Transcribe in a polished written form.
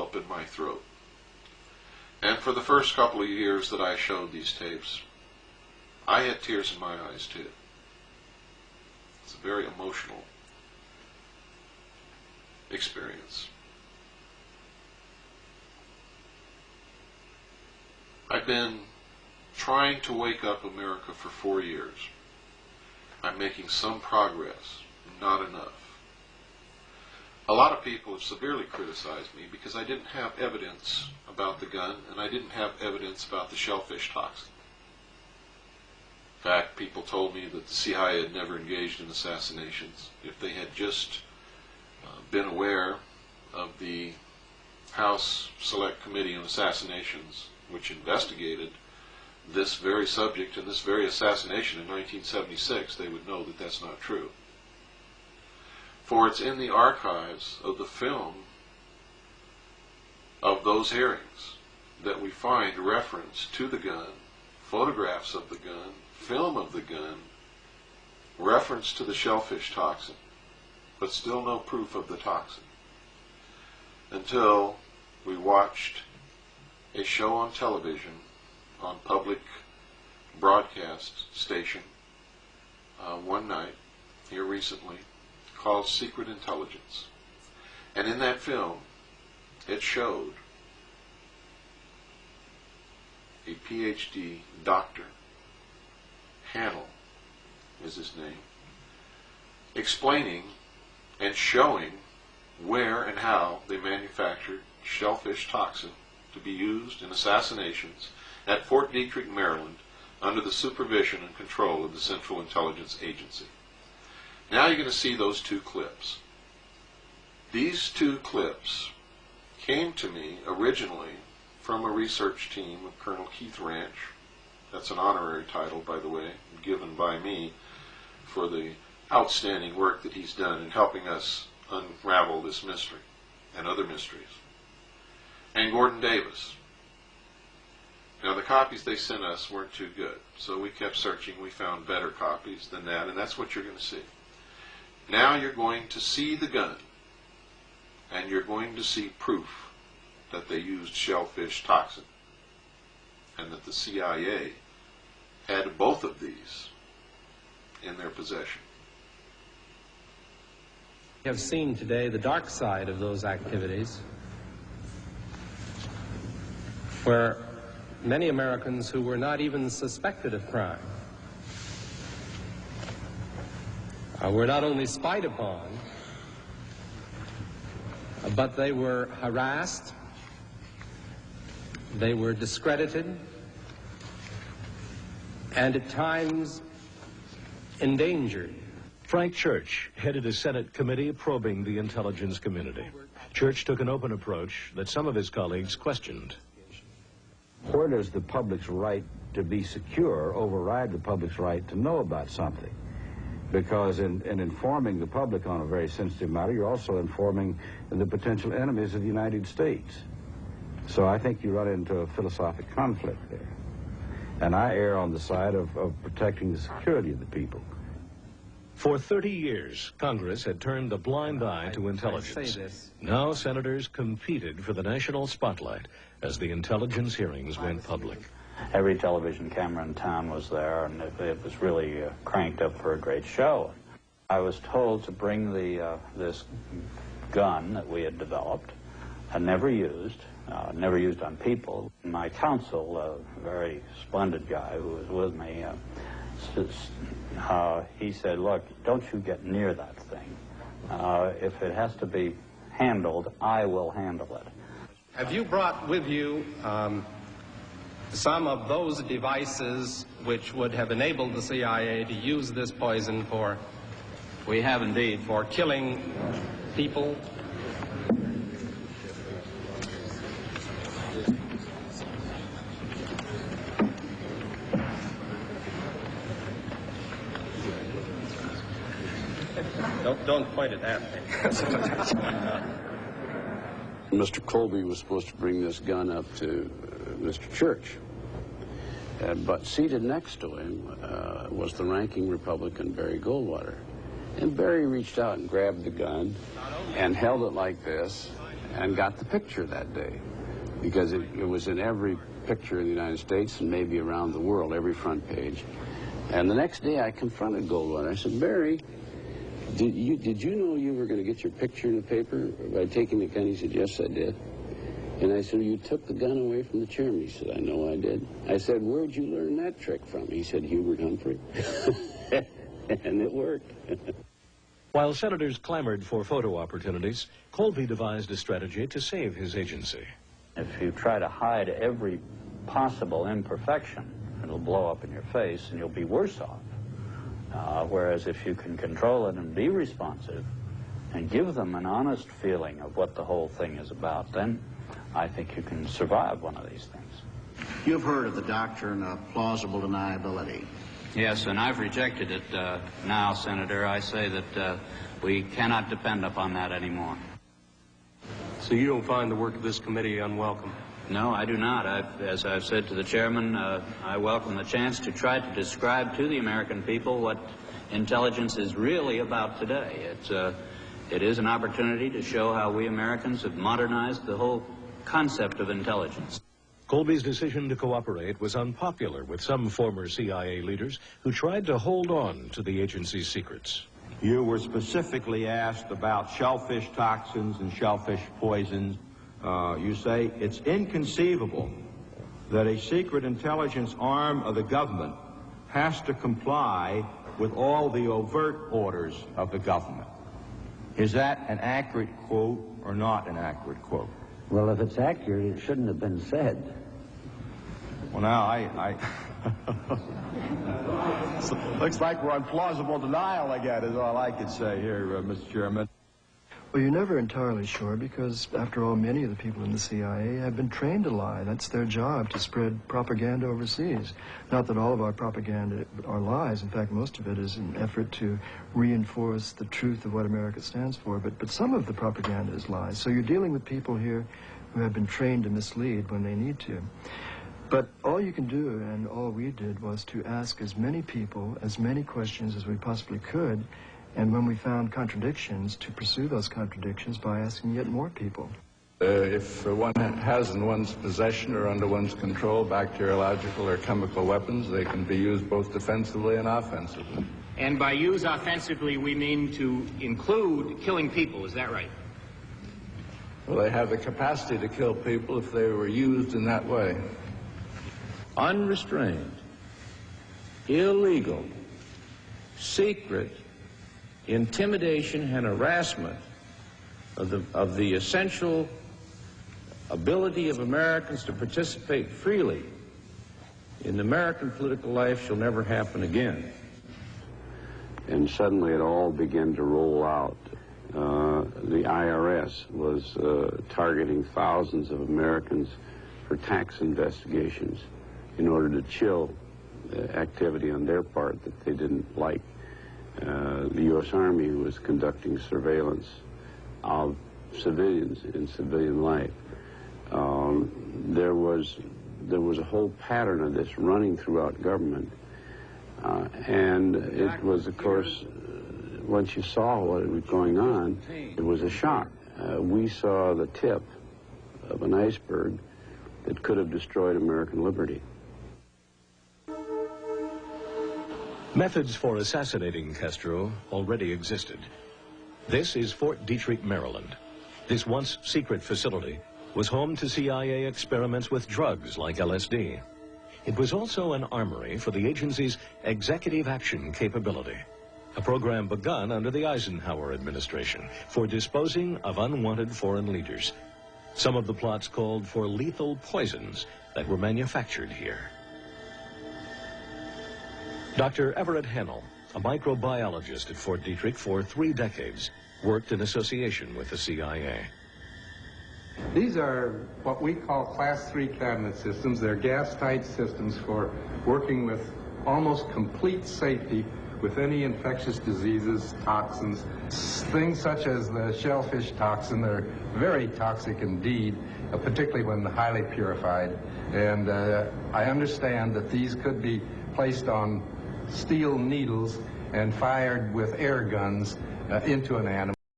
up in my throat. And for the first couple of years that I showed these tapes, I had tears in my eyes too. It's a very emotional experience. I've been trying to wake up America for 4 years. I'm making some progress, not enough. A lot of people have severely criticized me because I didn't have evidence about the gun and I didn't have evidence about the shellfish toxin. In fact, people told me that the CIA had never engaged in assassinations. If they had just been aware of the House Select Committee on Assassinations, which investigated this very subject and this very assassination in 1976, they would know that that's not true. For it's in the archives of the film of those hearings that we find reference to the gun, photographs of the gun, film of the gun, reference to the shellfish toxin, but still no proof of the toxin. Until we watched a show on television, on public broadcast station, one night, here recently, called Secret Intelligence. And in that film, it showed a PhD doctor, Hannell is his name, explaining and showing where and how they manufactured shellfish toxin to be used in assassinations at Fort Detrick, Maryland, under the supervision and control of the Central Intelligence Agency. Now you're going to see those two clips. These two clips came to me originally from a research team of Colonel Keith Ranch. That's an honorary title, by the way, given by me for the outstanding work that he's done in helping us unravel this mystery and other mysteries. And Gordon Davis. Now, the copies they sent us weren't too good, so we kept searching. We found better copies than that, and that's what you're going to see. Now you're going to see the gun, and you're going to see proof that they used shellfish toxin, and that the CIA had both of these in their possession. We have seen today the dark side of those activities, where many Americans who were not even suspected of crime were not only spied upon, but they were harassed, they were discredited, and at times endangered. Frank Church headed a Senate committee probing the intelligence community. Church took an open approach that some of his colleagues questioned. Where does the public's right to be secure override the public's right to know about something? Because in informing the public on a very sensitive matter, you're also informing the potential enemies of the United States. So I think you run into a philosophic conflict there. And I err on the side of protecting the security of the people. For 30 years, Congress had turned a blind eye to intelligence. Now senators competed for the national spotlight as the intelligence hearings went public. Every television camera in town was there, and it was really cranked up for a great show. I was told to bring this gun that we had developed, never used on people. My counsel, a very splendid guy who was with me, he said, look, don't you get near that thing. If it has to be handled, I will handle it. Have you brought with you some of those devices which would have enabled the CIA to use this poison for, We have indeed. for killing people? Don't point it at me. Mr. Colby was supposed to bring this gun up to Mr. Church. But seated next to him was the ranking Republican, Barry Goldwater. And Barry reached out and grabbed the gun and held it like this and got the picture that day, because it was in every picture in the United States and maybe around the world, every front page. And the next day I confronted Goldwater. I said, Barry, did you know you were going to get your picture in the paper by taking the gun? He said, yes, I did. And I said, you took the gun away from the chairman? He said, I know I did. I said, where'd you learn that trick from? He said, Hubert Humphrey. And it worked. While senators clamored for photo opportunities, Colby devised a strategy to save his agency. If you try to hide every possible imperfection, it'll blow up in your face and you'll be worse off. Whereas if you can control it and be responsive and give them an honest feeling of what the whole thing is about, then I think you can survive one of these things. You've heard of the doctrine of plausible deniability. Yes, and I've rejected it now, Senator. I say that we cannot depend upon that anymore. So you don't find the work of this committee unwelcome? No, I do not. As I've said to the chairman, I welcome the chance to try to describe to the American people what intelligence is really about today. It is an opportunity to show how we Americans have modernized the whole concept of intelligence. Colby's decision to cooperate was unpopular with some former CIA leaders who tried to hold on to the agency's secrets. You were specifically asked about shellfish toxins and shellfish poisons. You say it's inconceivable that a secret intelligence arm of the government has to comply with all the overt orders of the government. Is that an accurate quote or not an accurate quote? Well, if it's accurate, it shouldn't have been said. Well, now, looks like we're on plausible denial again, is all I could say here, Mr. Chairman. Well, you're never entirely sure because, after all, many of the people in the CIA have been trained to lie. That's their job, to spread propaganda overseas. Not that all of our propaganda are lies. In fact, most of it is an effort to reinforce the truth of what America stands for. But some of the propaganda is lies. So you're dealing with people here who have been trained to mislead when they need to. But all you can do, and all we did, was to ask as many people, as many questions as we possibly could, and when we found contradictions, to pursue those contradictions by asking yet more people. If one has in one's possession or under one's control bacteriological or chemical weapons, they can be used both defensively and offensively. And by use offensively, we mean to include killing people, is that right? Well, they have the capacity to kill people if they were used in that way. Unrestrained, illegal, secret intimidation and harassment of the essential ability of Americans to participate freely in American political life shall never happen again. And suddenly it all began to roll out. The IRS was targeting thousands of Americans for tax investigations in order to chill activity on their part that they didn't like. The U.S. Army was conducting surveillance of civilians in civilian life. There was a whole pattern of this running throughout government. And it was, of course, once you saw what was going on, it was a shock. We saw the tip of an iceberg that could have destroyed American liberty. Methods for assassinating Castro already existed. This is Fort Detrick, Maryland. This once secret facility was home to CIA experiments with drugs like LSD. It was also an armory for the agency's executive action capability, a program begun under the Eisenhower administration for disposing of unwanted foreign leaders. Some of the plots called for lethal poisons that were manufactured here. Dr. Everett Hennell, a microbiologist at Fort Detrick for 3 decades, worked in association with the CIA. These are what we call Class 3 cabinet systems. They're gas-tight systems for working with almost complete safety with any infectious diseases, toxins. Things such as the shellfish toxin are very toxic indeed, particularly when highly purified. And I understand that these could be placed on steel needles and fired with air guns into an animal.